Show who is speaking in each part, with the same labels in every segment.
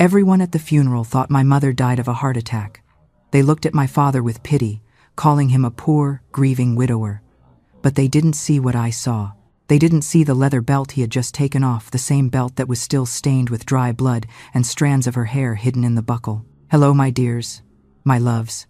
Speaker 1: Everyone at the funeral thought my mother died of a heart attack. They looked at my father with pity, calling him a poor, grieving widower. But they didn't see what I saw. They didn't see the leather belt he had just taken off, the same belt that was still stained with dry blood and strands of her hair hidden in the buckle. Hello, my dears, my loves.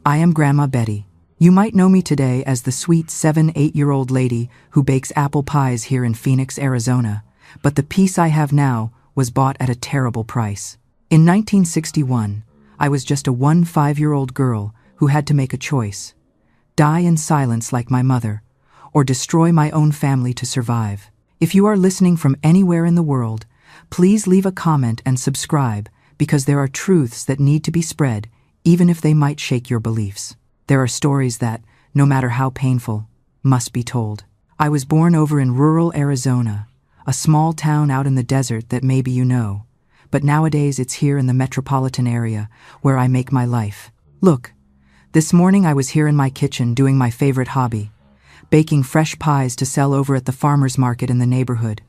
Speaker 1: I am Grandma Betty. You might know me today as the sweet 7-8-year-old lady who bakes apple pies here in Phoenix, Arizona, but the peace I have now was bought at a terrible price. In 1961, I was just a 5-year-old girl who had to make a choice: die in silence like my mother, or destroy my own family to survive. If you are listening from anywhere in the world, please leave a comment and subscribe, because there are truths that need to be spread, even if they might shake your beliefs. There are stories that, no matter how painful, must be told. I was born over in rural Arizona, a small town out in the desert that maybe you know, but nowadays it's here in the metropolitan area where I make my life. Look, this morning I was here in my kitchen doing my favorite hobby, baking fresh pies to sell over at the farmer's market in the neighborhood.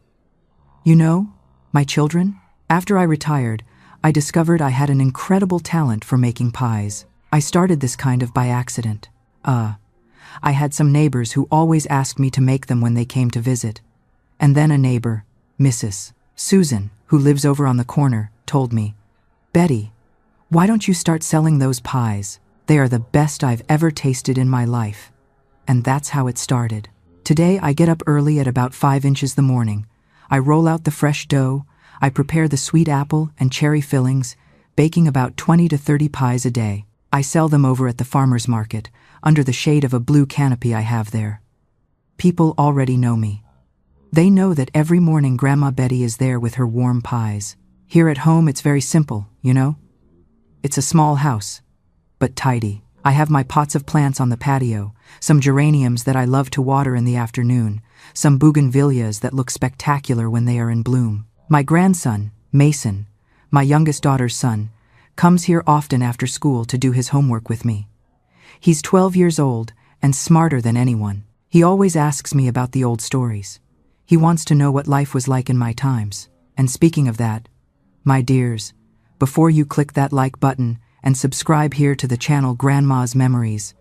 Speaker 1: You know, my children, after I retired, I discovered I had an incredible talent for making pies. I started this kind of by accident. I had some neighbors who always asked me to make them when they came to visit. And then a neighbor, Mrs. Susan, who lives over on the corner, told me, "Betty, why don't you start selling those pies? They are the best I've ever tasted in my life." And that's how it started. Today I get up early at about 5 inches the morning. I roll out the fresh dough, I prepare the sweet apple and cherry fillings, baking about 20 to 30 pies a day. I sell them over at the farmer's market, under the shade of a blue canopy I have there. People already know me. They know that every morning Grandma Betty is there with her warm pies. Here at home it's very simple, you know? It's a small house, but tidy. I have my pots of plants on the patio, some geraniums that I love to water in the afternoon, some bougainvilleas that look spectacular when they are in bloom. My grandson, Mason, my youngest daughter's son, comes here often after school to do his homework with me. He's 12 years old and smarter than anyone. He always asks me about the old stories. He wants to know what life was like in my times. And speaking of that, my dears, before you click that like button and subscribe here to the channel Grandma's Memories,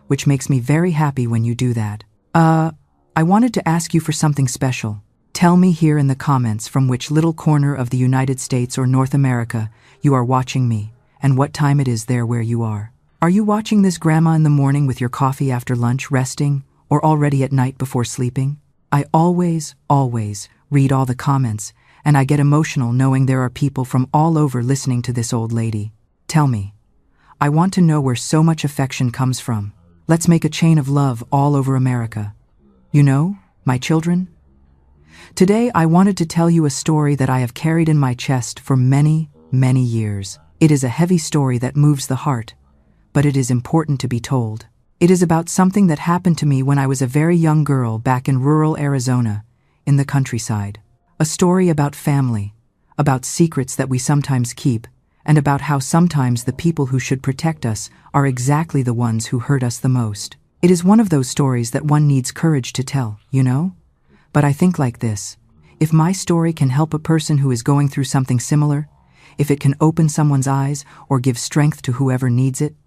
Speaker 1: which makes me very happy when you do that. I wanted to ask you for something special. Tell me here in the comments from which little corner of the United States or North America you are watching me, and what time it is there where you are. Are you watching this Grandma in the morning with your coffee after lunch, resting, or already at night before sleeping? I always read all the comments, and I get emotional knowing there are people from all over listening to this old lady. Tell me. I want to know where so much affection comes from. Let's make a chain of love all over America. You know, my children? Today I wanted to tell you a story that I have carried in my chest for many, many years. It is a heavy story that moves the heart, but it is important to be told. It is about something that happened to me when I was a very young girl back in rural Arizona, in the countryside. A story about family, about secrets that we sometimes keep, and about how sometimes the people who should protect us are exactly the ones who hurt us the most. It is one of those stories that one needs courage to tell, you know? But I think like this: if my story can help a person who is going through something similar, if it can open someone's eyes or give strength to whoever needs it,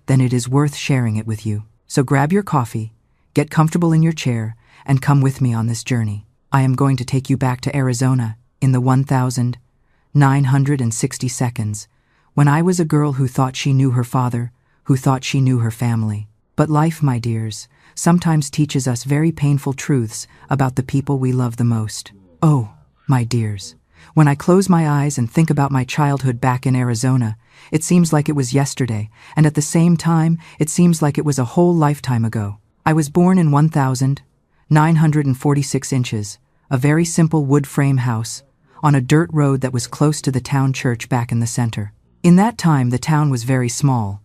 Speaker 1: then it is worth sharing it with you. So grab your coffee, get comfortable in your chair, and come with me on this journey. I am going to take you back to Arizona in the 1960 seconds, when I was a girl who thought she knew her father, who thought she knew her family. But life, my dears, sometimes teaches us very painful truths about the people we love the most. Oh, my dears, when I close my eyes and think about my childhood back in Arizona, it seems like it was yesterday, and at the same time, it seems like it was a whole lifetime ago. I was born in 1,946 inches, a very simple wood frame house, on a dirt road that was close to the town church back in the center. In that time, the town was very small.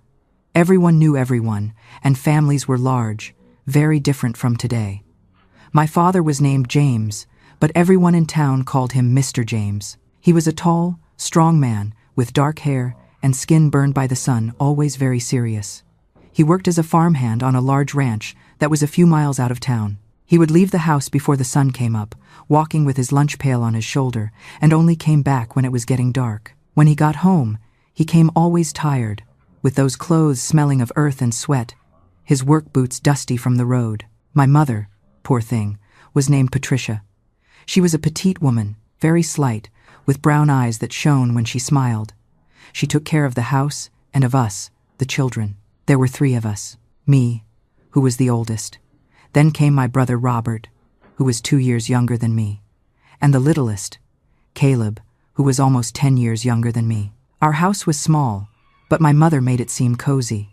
Speaker 1: Everyone knew everyone, and families were large, very different from today. My father was named James, but everyone in town called him Mr. James. He was a tall, strong man, with dark hair and skin burned by the sun, always very serious. He worked as a farmhand on a large ranch that was a few miles out of town. He would leave the house before the sun came up, walking with his lunch pail on his shoulder, and only came back when it was getting dark. When he got home, he came always tired, with those clothes smelling of earth and sweat, his work boots dusty from the road. My mother, poor thing, was named Patricia. She was a petite woman, very slight, with brown eyes that shone when she smiled. She took care of the house and of us, the children. There were 3 of us. Me, who was the oldest. Then came my brother Robert, who was 2 years younger than me. And the littlest, Caleb, who was almost 10 years younger than me. Our house was small, but my mother made it seem cozy.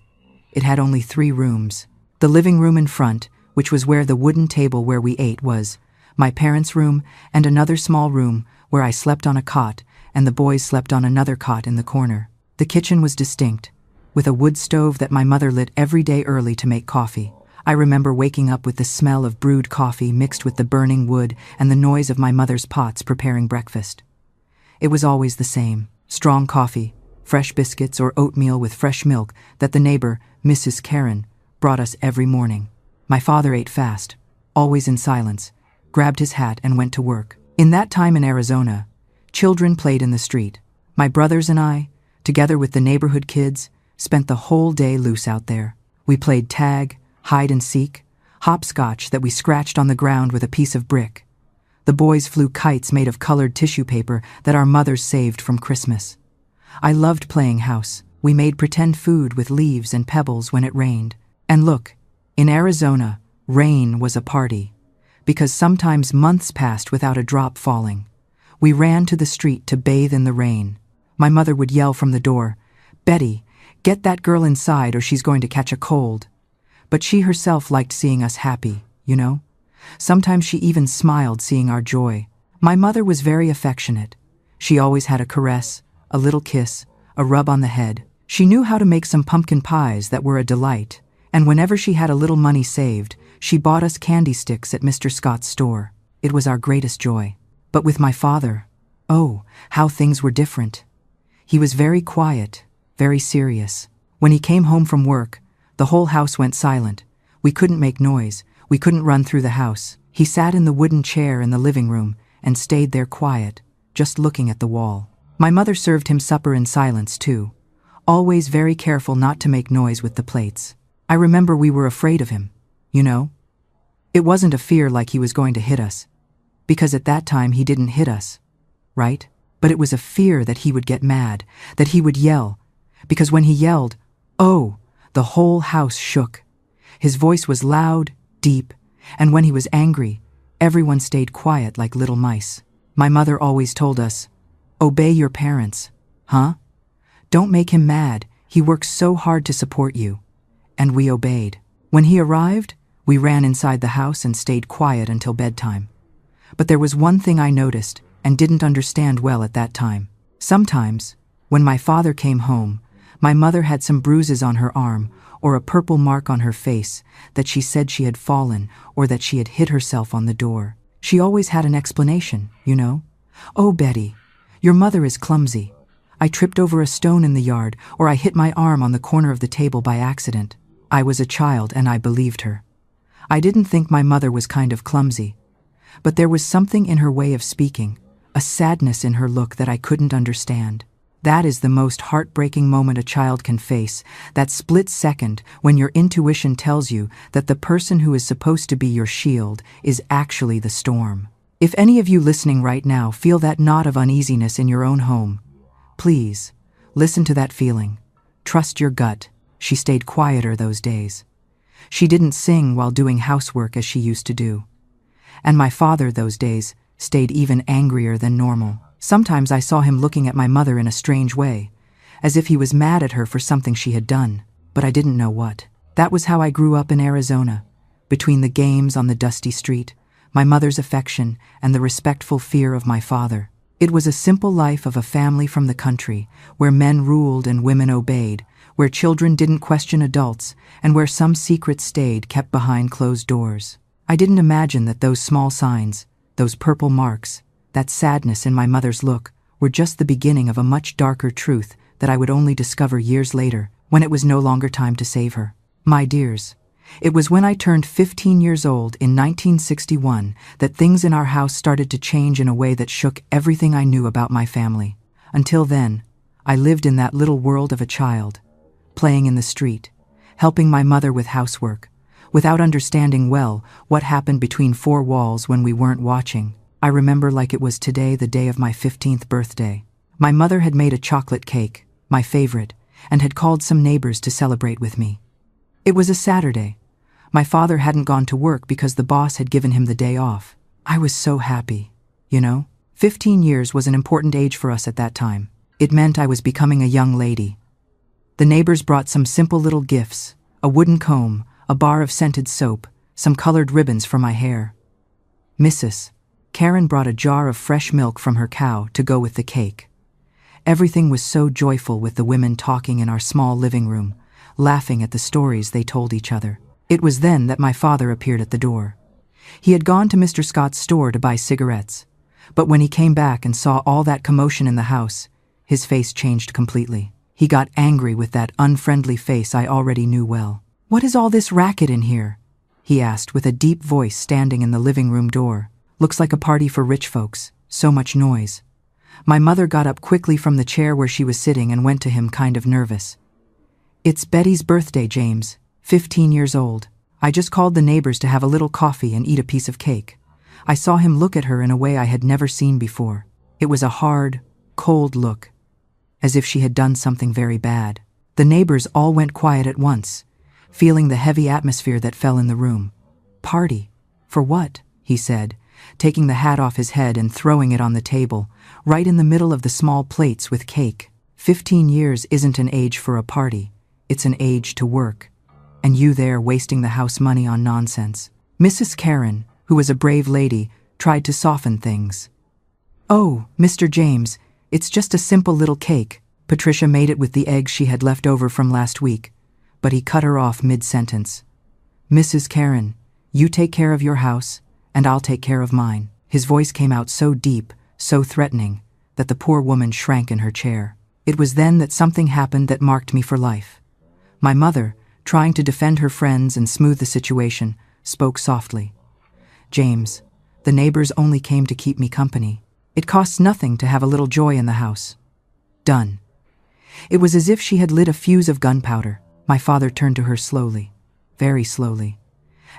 Speaker 1: It had only 3 rooms. The living room in front, which was where the wooden table where we ate was, my parents' room, and another small room where I slept on a cot and the boys slept on another cot in the corner. The kitchen was distinct, with a wood stove that my mother lit every day early to make coffee. I remember waking up with the smell of brewed coffee mixed with the burning wood and the noise of my mother's pots preparing breakfast. It was always the same: strong coffee, fresh biscuits or oatmeal with fresh milk that the neighbor, Mrs. Karen, brought us every morning. My father ate fast, always in silence, grabbed his hat and went to work. In that time in Arizona, children played in the street. My brothers and I, together with the neighborhood kids, spent the whole day loose out there. We played tag, hide and seek, hopscotch that we scratched on the ground with a piece of brick. The boys flew kites made of colored tissue paper that our mothers saved from Christmas. I loved playing house. We made pretend food with leaves and pebbles when it rained. And look, in Arizona, rain was a party, because sometimes months passed without a drop falling. We ran to the street to bathe in the rain. My mother would yell from the door, "Betty, get that girl inside or she's going to catch a cold." But she herself liked seeing us happy, you know? Sometimes she even smiled seeing our joy. My mother was very affectionate. She always had a caress, a little kiss, a rub on the head. She knew how to make some pumpkin pies that were a delight, and whenever she had a little money saved, she bought us candy sticks at Mr. Scott's store. It was our greatest joy. But with my father, oh, how things were different. He was very quiet, very serious. When he came home from work, the whole house went silent. We couldn't make noise. We couldn't run through the house. He sat in the wooden chair in the living room and stayed there quiet, just looking at the wall. My mother served him supper in silence too, always very careful not to make noise with the plates. I remember we were afraid of him, you know? It wasn't a fear like he was going to hit us, because at that time he didn't hit us, right? But it was a fear that he would get mad, that he would yell, because when he yelled, oh, the whole house shook. His voice was loud, deep, and when he was angry, everyone stayed quiet like little mice. My mother always told us, "Obey your parents, huh? Don't make him mad, he works so hard to support you." And we obeyed. When he arrived, we ran inside the house and stayed quiet until bedtime. But there was one thing I noticed and didn't understand well at that time. Sometimes, when my father came home, my mother had some bruises on her arm or a purple mark on her face that she said she had fallen or that she had hit herself on the door. She always had an explanation, you know? "Oh, Betty, your mother is clumsy. I tripped over a stone in the yard, or I hit my arm on the corner of the table by accident." I was a child and I believed her. I didn't think my mother was kind of clumsy, but there was something in her way of speaking, a sadness in her look that I couldn't understand. That is the most heartbreaking moment a child can face, that split second when your intuition tells you that the person who is supposed to be your shield is actually the storm. If any of you listening right now feel that knot of uneasiness in your own home, please, listen to that feeling. Trust your gut. She stayed quieter those days. She didn't sing while doing housework as she used to do. And my father those days stayed even angrier than normal. Sometimes I saw him looking at my mother in a strange way, as if he was mad at her for something she had done, but I didn't know what. That was how I grew up in Arizona, between the games on the dusty street, my mother's affection, and the respectful fear of my father. It was a simple life of a family from the country, where men ruled and women obeyed, where children didn't question adults, and where some secrets stayed kept behind closed doors. I didn't imagine that those small signs, those purple marks, that sadness in my mother's look, were just the beginning of a much darker truth that I would only discover years later, when it was no longer time to save her. My dears, it was when I turned 15 years old in 1961 that things in our house started to change in a way that shook everything I knew about my family. Until then, I lived in that little world of a child, playing in the street, helping my mother with housework, without understanding well what happened between four walls when we weren't watching. I remember like it was today, the day of my 15th birthday. My mother had made a chocolate cake, my favorite, and had called some neighbors to celebrate with me. It was a Saturday. My father hadn't gone to work because the boss had given him the day off. I was so happy. 15 years was an important age for us at that time. It meant I was becoming a young lady. The neighbors brought some simple little gifts, a wooden comb, a bar of scented soap, some colored ribbons for my hair. Mrs. Karen brought a jar of fresh milk from her cow to go with the cake. Everything was so joyful, with the women talking in our small living room, laughing at the stories they told each other. It was then that my father appeared at the door. He had gone to Mr. Scott's store to buy cigarettes, but when he came back and saw all that commotion in the house, his face changed completely. He got angry with that unfriendly face I already knew well. "What is all this racket in here?" he asked with a deep voice, standing in the living room door. "Looks like a party for rich folks. So much noise." My mother got up quickly from the chair where she was sitting and went to him, kind of nervous. "It's Betty's birthday, James, 15 years old. I just called the neighbors to have a little coffee and eat a piece of cake." I saw him look at her in a way I had never seen before. It was a hard, cold look, as if she had done something very bad. The neighbors all went quiet at once, feeling the heavy atmosphere that fell in the room. "Party? For what?" he said, taking the hat off his head and throwing it on the table, right in the middle of the small plates with cake. 15 years isn't an age for a party. It's an age to work. And you there wasting the house money on nonsense. Mrs. Karen, who was a brave lady, tried to soften things. "Oh, Mr. James, it's just a simple little cake." Patricia made it with the eggs she had left over from last week, but he cut her off mid-sentence. "Mrs. Karen, you take care of your house, and I'll take care of mine." His voice came out so deep, so threatening, that the poor woman shrank in her chair. It was then that something happened that marked me for life. My mother, trying to defend her friends and smooth the situation, spoke softly. "James, the neighbors only came to keep me company. It costs nothing to have a little joy in the house." Done. It was as if she had lit a fuse of gunpowder. My father turned to her slowly, very slowly,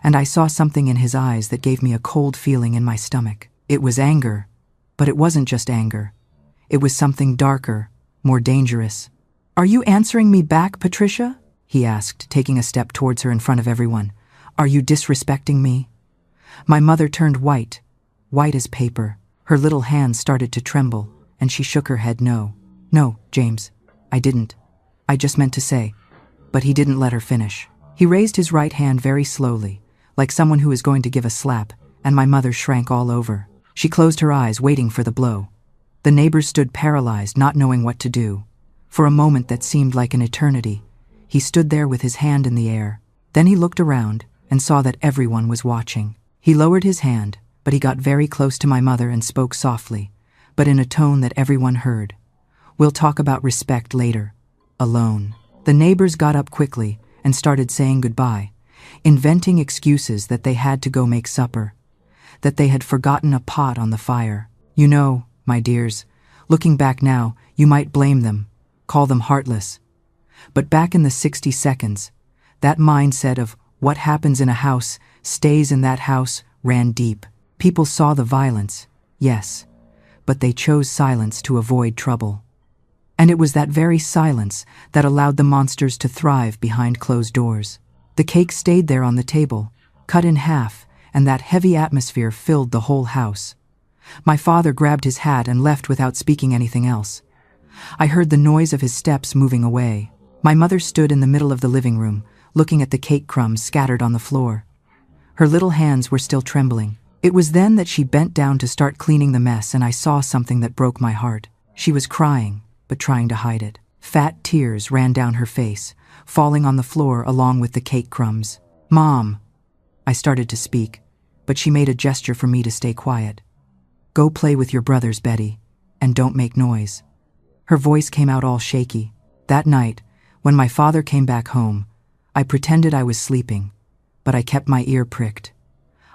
Speaker 1: and I saw something in his eyes that gave me a cold feeling in my stomach. It was anger, but it wasn't just anger. It was something darker, more dangerous. "Are you answering me back, Patricia?" he asked, taking a step towards her in front of everyone. "Are you disrespecting me?" My mother turned white, white as paper. Her little hands started to tremble, and she shook her head. "No, no, James, I didn't. I just meant to say." But he didn't let her finish. He raised his right hand very slowly, like someone who is going to give a slap, and my mother shrank all over. She closed her eyes, waiting for the blow. The neighbors stood paralyzed, not knowing what to do. For a moment that seemed like an eternity, he stood there with his hand in the air. Then he looked around and saw that everyone was watching. He lowered his hand, but he got very close to my mother and spoke softly, but in a tone that everyone heard. "We'll talk about respect later. Alone." The neighbors got up quickly and started saying goodbye, inventing excuses that they had to go make supper, that they had forgotten a pot on the fire. My dears, looking back now, you might blame them, call them heartless. But back in the 60 seconds, that mindset of what happens in a house stays in that house ran deep. People saw the violence, yes, but they chose silence to avoid trouble. And it was that very silence that allowed the monsters to thrive behind closed doors. The cake stayed there on the table, cut in half, and that heavy atmosphere filled the whole house. My father grabbed his hat and left without speaking anything else. I heard the noise of his steps moving away. My mother stood in the middle of the living room, looking at the cake crumbs scattered on the floor. Her little hands were still trembling. It was then that she bent down to start cleaning the mess, and I saw something that broke my heart. She was crying, but trying to hide it. Fat tears ran down her face, falling on the floor along with the cake crumbs. "Mom," I started to speak, but she made a gesture for me to stay quiet. "Go play with your brothers, Betty, and don't make noise." Her voice came out all shaky. That night, when my father came back home, I pretended I was sleeping, but I kept my ear pricked.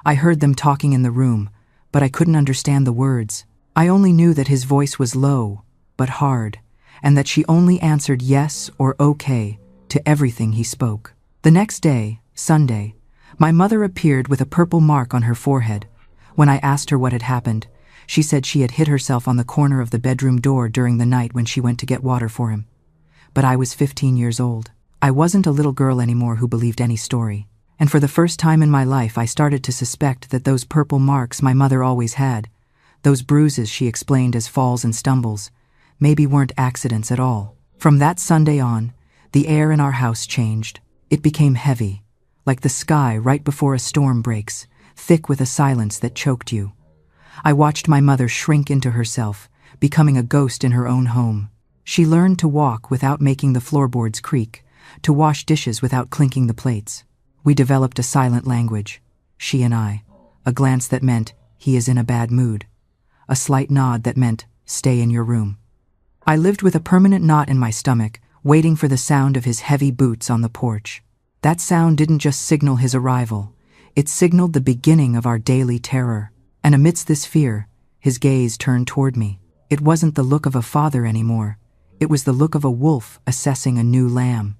Speaker 1: I heard them talking in the room, but I couldn't understand the words. I only knew that his voice was low, but hard, and that she only answered yes or okay to everything he spoke. The next day, Sunday, my mother appeared with a purple mark on her forehead. When I asked her what had happened, she said she had hit herself on the corner of the bedroom door during the night when she went to get water for him. But I was 15 years old. I wasn't a little girl anymore who believed any story. And for the first time in my life, I started to suspect that those purple marks my mother always had, those bruises she explained as falls and stumbles, maybe weren't accidents at all. From that Sunday on, the air in our house changed. It became heavy, like the sky right before a storm breaks, thick with a silence that choked you. I watched my mother shrink into herself, becoming a ghost in her own home. She learned to walk without making the floorboards creak, to wash dishes without clinking the plates. We developed a silent language, she and I, a glance that meant, he is in a bad mood, a slight nod that meant, stay in your room. I lived with a permanent knot in my stomach, waiting for the sound of his heavy boots on the porch. That sound didn't just signal his arrival, it signaled the beginning of our daily terror. And amidst this fear, his gaze turned toward me. It wasn't the look of a father anymore. It was the look of a wolf assessing a new lamb.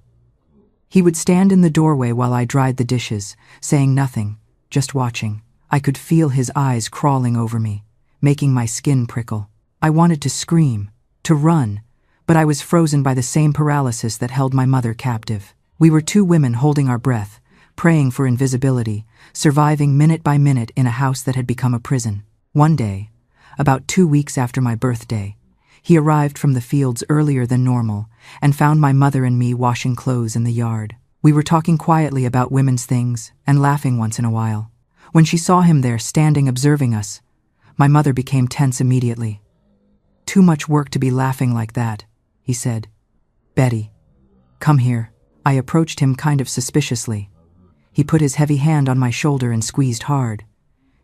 Speaker 1: He would stand in the doorway while I dried the dishes, saying nothing, just watching. I could feel his eyes crawling over me, making my skin prickle. I wanted to scream, to run, but I was frozen by the same paralysis that held my mother captive. We were two women holding our breath, praying for invisibility, surviving minute by minute in a house that had become a prison. One day, about 2 weeks after my birthday, he arrived from the fields earlier than normal and found my mother and me washing clothes in the yard. We were talking quietly about women's things and laughing once in a while. When she saw him there standing observing us, my mother became tense immediately. "Too much work to be laughing like that," he said. "Betty, come here." I approached him kind of suspiciously. He put his heavy hand on my shoulder and squeezed hard.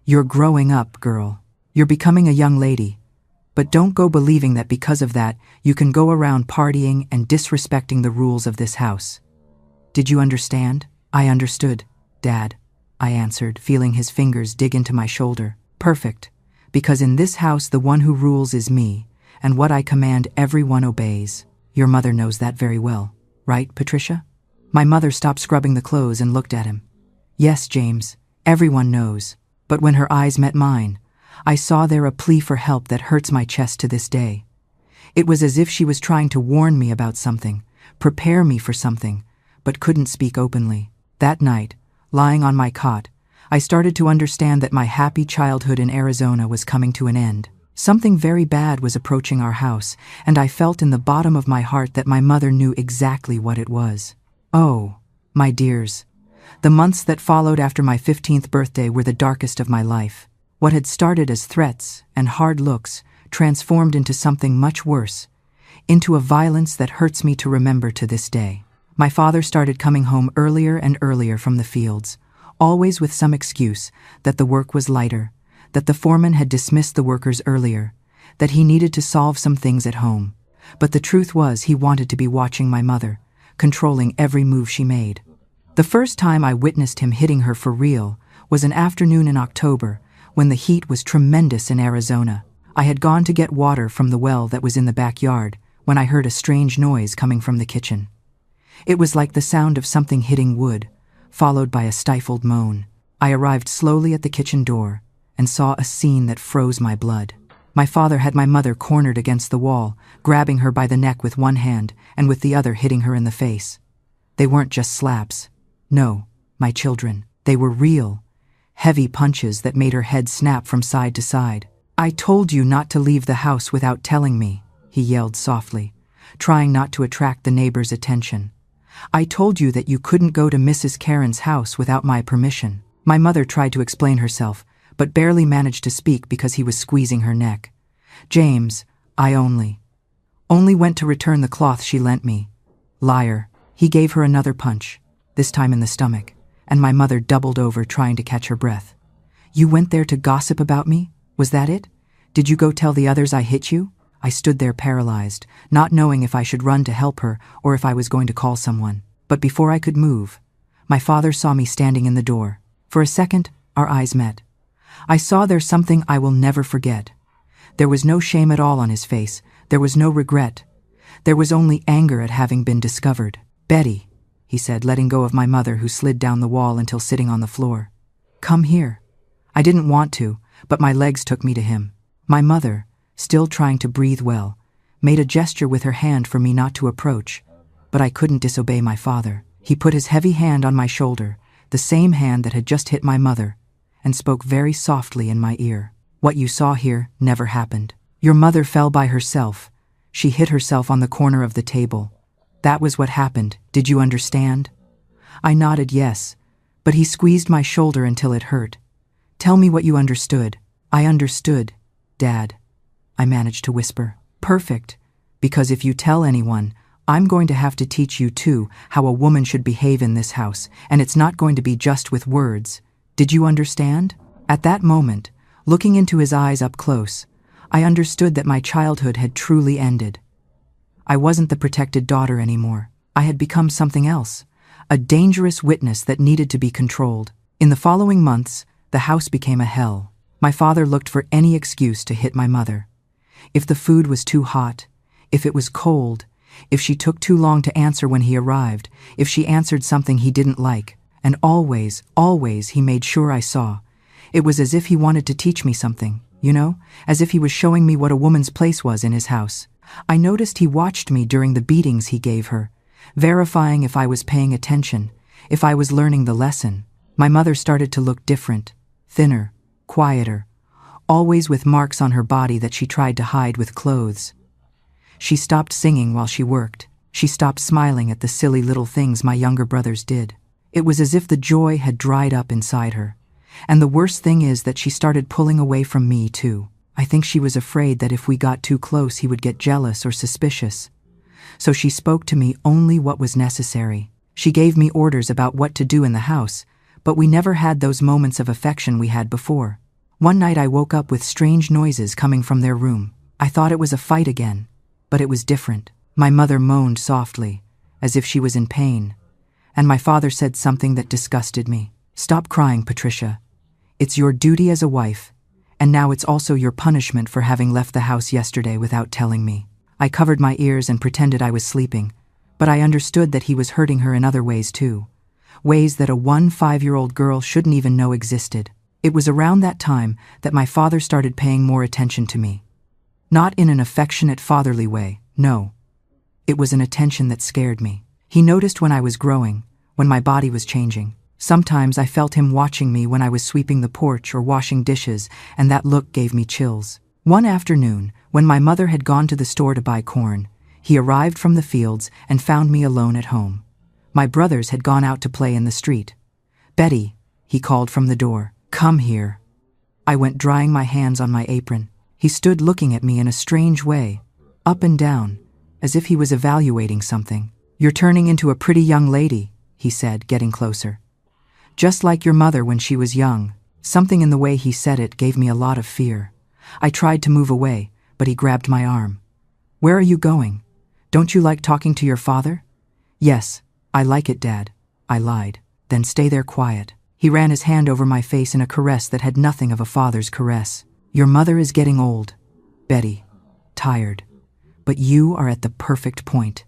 Speaker 1: "You're growing up, girl. You're becoming a young lady. But don't go believing that because of that, you can go around partying and disrespecting the rules of this house. Did you understand?" "I understood, Dad," I answered, feeling his fingers dig into my shoulder. "Perfect. Because in this house the one who rules is me, and what I command everyone obeys. Your mother knows that very well, right, Patricia?" My mother stopped scrubbing the clothes and looked at him. "Yes, James, everyone knows." But when her eyes met mine, I saw there a plea for help that hurts my chest to this day. It was as if she was trying to warn me about something, prepare me for something, but couldn't speak openly. That night, lying on my cot, I started to understand that my happy childhood in Arizona was coming to an end. Something very bad was approaching our house, and I felt in the bottom of my heart that my mother knew exactly what it was. Oh, my dears, the months that followed after my 15th birthday were the darkest of my life. What had started as threats and hard looks transformed into something much worse, into a violence that hurts me to remember to this day. My father started coming home earlier and earlier from the fields, always with some excuse, that the work was lighter, that the foreman had dismissed the workers earlier, that he needed to solve some things at home. But the truth was he wanted to be watching my mother, controlling every move she made. The first time I witnessed him hitting her for real was an afternoon in October, when the heat was tremendous in Arizona. I had gone to get water from the well that was in the backyard when I heard a strange noise coming from the kitchen. It was like the sound of something hitting wood, followed by a stifled moan. I arrived slowly at the kitchen door and saw a scene that froze my blood. My father had my mother cornered against the wall, grabbing her by the neck with one hand and with the other hitting her in the face. They weren't just slaps. No, my children, they were real, heavy punches that made her head snap from side to side. "I told you not to leave the house without telling me," he yelled softly, trying not to attract the neighbors' attention. "I told you that you couldn't go to Mrs. Karen's house without my permission." My mother tried to explain herself, but barely managed to speak because he was squeezing her neck. "James, I only went to return the cloth she lent me." "Liar." He gave her another punch, this time in the stomach, and my mother doubled over trying to catch her breath. "You went there to gossip about me? Was that it? Did you go tell the others I hit you?" I stood there paralyzed, not knowing if I should run to help her or if I was going to call someone. But before I could move, my father saw me standing in the door. For a second, our eyes met. I saw there something I will never forget. There was no shame at all on his face. There was no regret. There was only anger at having been discovered. "Betty," he said, letting go of my mother, who slid down the wall until sitting on the floor. "Come here." I didn't want to, but my legs took me to him. My mother, still trying to breathe well, made a gesture with her hand for me not to approach, but I couldn't disobey my father. He put his heavy hand on my shoulder, the same hand that had just hit my mother, and spoke very softly in my ear. "What you saw here never happened. Your mother fell by herself. She hit herself on the corner of the table. That was what happened. Did you understand?" I nodded yes, but he squeezed my shoulder until it hurt. "Tell me what you understood." "I understood, Dad," I managed to whisper. "Perfect, because if you tell anyone, I'm going to have to teach you too how a woman should behave in this house, and it's not going to be just with words. Did you understand?" At that moment, looking into his eyes up close, I understood that my childhood had truly ended. I wasn't the protected daughter anymore. I had become something else, a dangerous witness that needed to be controlled. In the following months, the house became a hell. My father looked for any excuse to hit my mother. If the food was too hot, if it was cold, if she took too long to answer when he arrived, if she answered something he didn't like, and always he made sure I saw. It was as if he wanted to teach me something, as if he was showing me what a woman's place was in his house. I noticed he watched me during the beatings he gave her, verifying if I was paying attention, if I was learning the lesson. My mother started to look different, thinner, quieter, always with marks on her body that she tried to hide with clothes. She stopped singing while she worked. She stopped smiling at the silly little things my younger brothers did. It was as if the joy had dried up inside her. And the worst thing is that she started pulling away from me too. I think she was afraid that if we got too close he would get jealous or suspicious. So she spoke to me only what was necessary. She gave me orders about what to do in the house, but we never had those moments of affection we had before. One night I woke up with strange noises coming from their room. I thought it was a fight again, but it was different. My mother moaned softly, as if she was in pain, and my father said something that disgusted me. "Stop crying, Patricia. It's your duty as a wife, and now it's also your punishment for having left the house yesterday without telling me." I covered my ears and pretended I was sleeping, but I understood that he was hurting her in other ways too, ways that a 5-year-old girl shouldn't even know existed. It was around that time that my father started paying more attention to me. Not in an affectionate, fatherly way, no. It was an attention that scared me. He noticed when I was growing, when my body was changing. Sometimes I felt him watching me when I was sweeping the porch or washing dishes, and that look gave me chills. One afternoon, when my mother had gone to the store to buy corn, he arrived from the fields and found me alone at home. My brothers had gone out to play in the street. "Betty," he called from the door, "come here." I went drying my hands on my apron. He stood looking at me in a strange way, up and down, as if he was evaluating something. "You're turning into a pretty young lady," he said, getting closer. "Just like your mother when she was young." Something in the way he said it gave me a lot of fear. I tried to move away, but he grabbed my arm. "Where are you going? Don't you like talking to your father?" "Yes, I like it, Dad," I lied. "Then stay there quiet." He ran his hand over my face in a caress that had nothing of a father's caress. "Your mother is getting old, Betty, tired, but you are at the perfect point."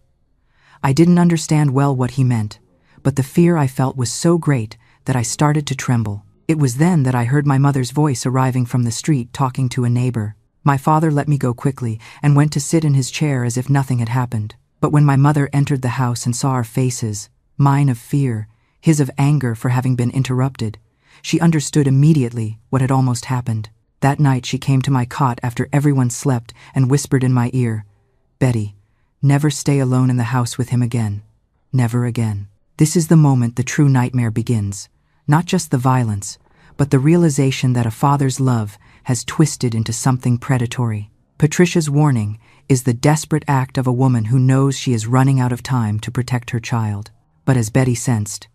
Speaker 1: I didn't understand well what he meant, but the fear I felt was so great that I started to tremble. It was then that I heard my mother's voice arriving from the street talking to a neighbor. My father let me go quickly and went to sit in his chair as if nothing had happened. But when my mother entered the house and saw our faces, mine of fear, his of anger for having been interrupted, she understood immediately what had almost happened. That night she came to my cot after everyone slept and whispered in my ear, "Betty, never stay alone in the house with him again. Never again." This is the moment the true nightmare begins. Not just the violence, but the realization that a father's love has twisted into something predatory. Patricia's warning is the desperate act of a woman who knows she is running out of time to protect her child. But as Betty sensed,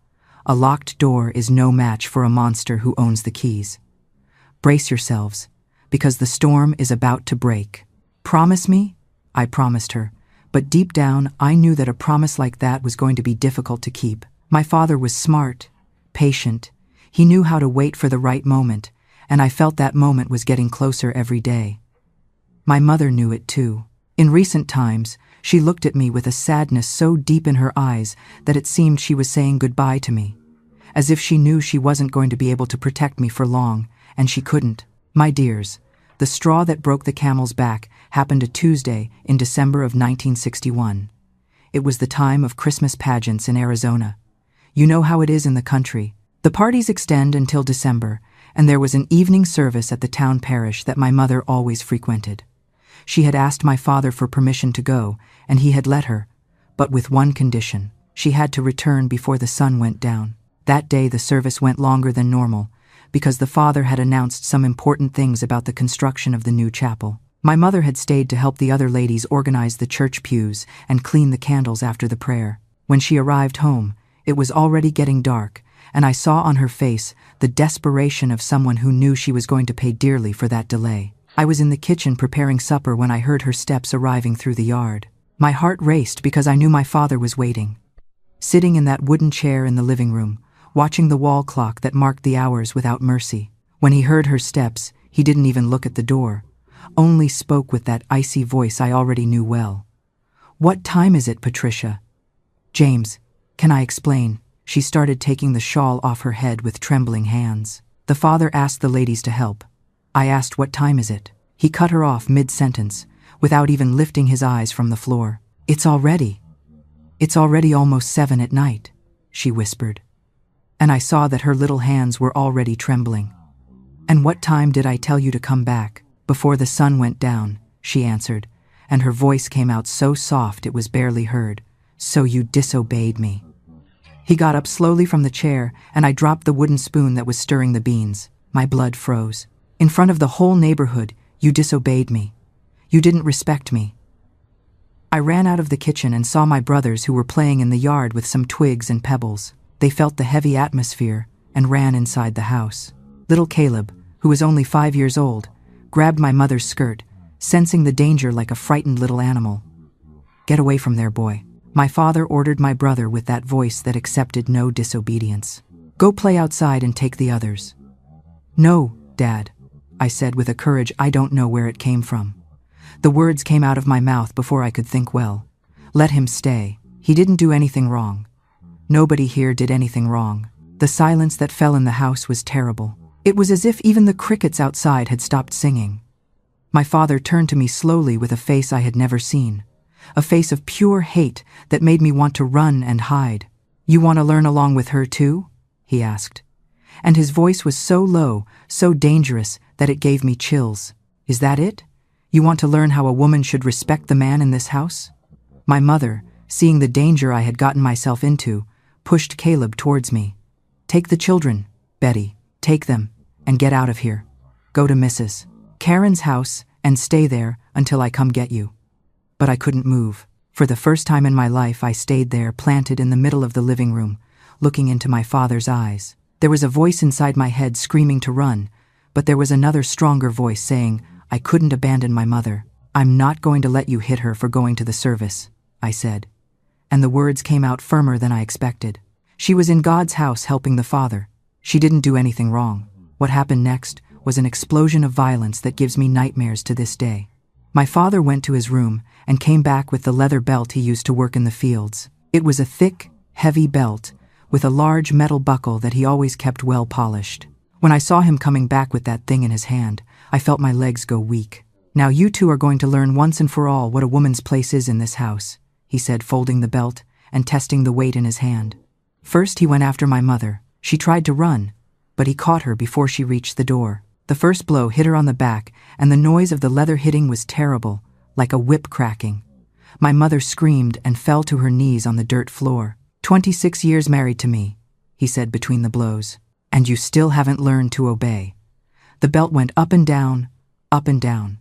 Speaker 1: a locked door is no match for a monster who owns the keys. Brace yourselves, because the storm is about to break. "Promise me?" I promised her, but deep down I knew that a promise like that was going to be difficult to keep. My father was smart, patient. He knew how to wait for the right moment, and I felt that moment was getting closer every day. My mother knew it too. In recent times, She looked at me with a sadness so deep in her eyes that it seemed she was saying goodbye to me, as if she knew she wasn't going to be able to protect me for long, and she couldn't. My dears, the straw that broke the camel's back happened a Tuesday in December of 1961. It was the time of Christmas pageants in Arizona. You know how it is in the country. The parties extend until December, and there was an evening service at the town parish that my mother always frequented. She had asked my father for permission to go, and he had let her, but with one condition. She had to return before the sun went down. That day the service went longer than normal, because the father had announced some important things about the construction of the new chapel. My mother had stayed to help the other ladies organize the church pews and clean the candles after the prayer. When she arrived home, it was already getting dark, and I saw on her face the desperation of someone who knew she was going to pay dearly for that delay. I was in the kitchen preparing supper when I heard her steps arriving through the yard. My heart raced because I knew my father was waiting. Sitting in that wooden chair in the living room, watching the wall clock that marked the hours without mercy. When he heard her steps, he didn't even look at the door, only spoke with that icy voice I already knew well. "What time is it, Patricia?" "James, can I explain?" She started taking the shawl off her head with trembling hands. The father asked the ladies to help. I asked, "What time is it?" He cut her off mid-sentence, without even lifting his eyes from the floor. It's already almost 7 at night," she whispered. And I saw that her little hands were already trembling. "And what time did I tell you to come back?" "Before the sun went down," she answered, and her voice came out so soft it was barely heard. "So you disobeyed me." He got up slowly from the chair, and I dropped the wooden spoon that was stirring the beans. My blood froze. "In front of the whole neighborhood, you disobeyed me. You didn't respect me." I ran out of the kitchen and saw my brothers who were playing in the yard with some twigs and pebbles. They felt the heavy atmosphere and ran inside the house. Little Caleb, who was only 5 years old, grabbed my mother's skirt, sensing the danger like a frightened little animal. "Get away from there, boy." My father ordered my brother with that voice that accepted no disobedience. "Go play outside and take the others." "No, Dad," I said with a courage I don't know where it came from. The words came out of my mouth before I could think well. Let him stay. He didn't do anything wrong. Nobody here did anything wrong. The silence that fell in the house was terrible. It was as if even the crickets outside had stopped singing. My father turned to me slowly with a face I had never seen. A face of pure hate that made me want to run and hide. "You want to learn along with her too?" he asked. And his voice was so low, so dangerous, that it gave me chills. "Is that it? You want to learn how a woman should respect the man in this house?" My mother, seeing the danger I had gotten myself into, pushed Caleb towards me. "Take the children, Betty. Take them, and get out of here. Go to Mrs. Karen's house and stay there until I come get you." But I couldn't move. For the first time in my life, I stayed there, planted in the middle of the living room, looking into my father's eyes. There was a voice inside my head screaming to run, but there was another stronger voice saying I couldn't abandon my mother. "I'm not going to let you hit her for going to the service," I said. And the words came out firmer than I expected. She was in God's house helping the Father. She didn't do anything wrong. What happened next was an explosion of violence that gives me nightmares to this day. My father went to his room and came back with the leather belt he used to work in the fields. It was a thick, heavy belt with a large metal buckle that he always kept well polished. When I saw him coming back with that thing in his hand, I felt my legs go weak. "Now you two are going to learn once and for all what a woman's place is in this house," he said, folding the belt and testing the weight in his hand. First he went after my mother. She tried to run, but he caught her before she reached the door. The first blow hit her on the back, and the noise of the leather hitting was terrible, like a whip cracking. My mother screamed and fell to her knees on the dirt floor. 26 years married to me," he said between the blows, "and you still haven't learned to obey." The belt went up and down, up and down.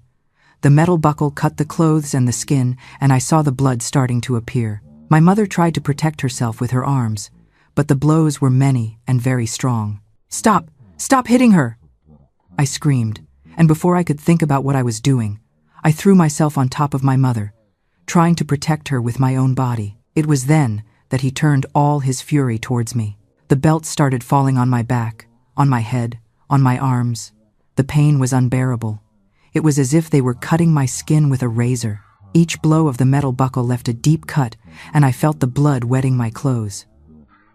Speaker 1: The metal buckle cut the clothes and the skin, and I saw the blood starting to appear. My mother tried to protect herself with her arms, but the blows were many and very strong. "Stop! Stop hitting her!" I screamed, and before I could think about what I was doing, I threw myself on top of my mother, trying to protect her with my own body. It was then that he turned all his fury towards me. The belt started falling on my back, on my head, on my arms. The pain was unbearable. It was as if they were cutting my skin with a razor. Each blow of the metal buckle left a deep cut, and I felt the blood wetting my clothes.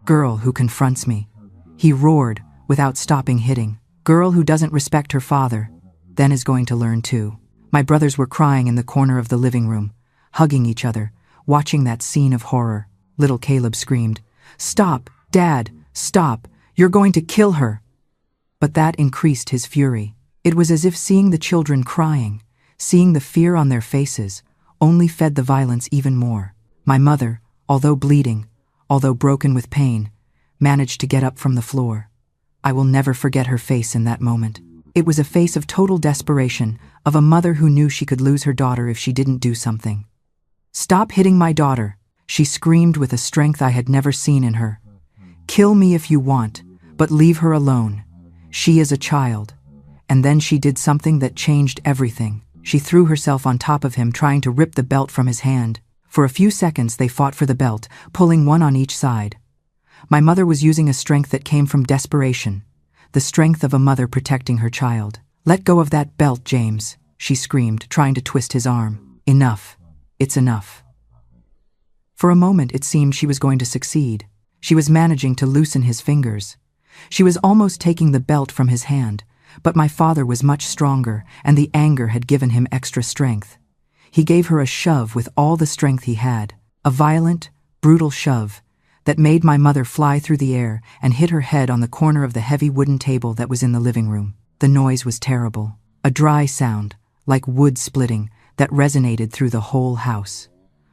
Speaker 1: "Girl who confronts me," he roared without stopping hitting. "Girl who doesn't respect her father, then is going to learn too." My brothers were crying in the corner of the living room, hugging each other, watching that scene of horror. Little Caleb screamed, "Stop, Dad, stop, you're going to kill her." But that increased his fury. It was as if seeing the children crying, seeing the fear on their faces, only fed the violence even more. My mother, although bleeding, although broken with pain, managed to get up from the floor. I will never forget her face in that moment. It was a face of total desperation, of a mother who knew she could lose her daughter if she didn't do something. "Stop hitting my daughter," she screamed with a strength I had never seen in her. "Kill me if you want, but leave her alone. She is a child." And then she did something that changed everything. She threw herself on top of him, trying to rip the belt from his hand. For a few seconds they fought for the belt, pulling one on each side. My mother was using a strength that came from desperation, the strength of a mother protecting her child. "Let go of that belt, James," she screamed, trying to twist his arm. "Enough. It's enough." For a moment it seemed she was going to succeed. She was managing to loosen his fingers. She was almost taking the belt from his hand, but my father was much stronger, and the anger had given him extra strength. He gave her a shove with all the strength he had, a violent, brutal shove that made my mother fly through the air and hit her head on the corner of the heavy wooden table that was in the living room. The noise was terrible, a dry sound, like wood splitting, that resonated through the whole house.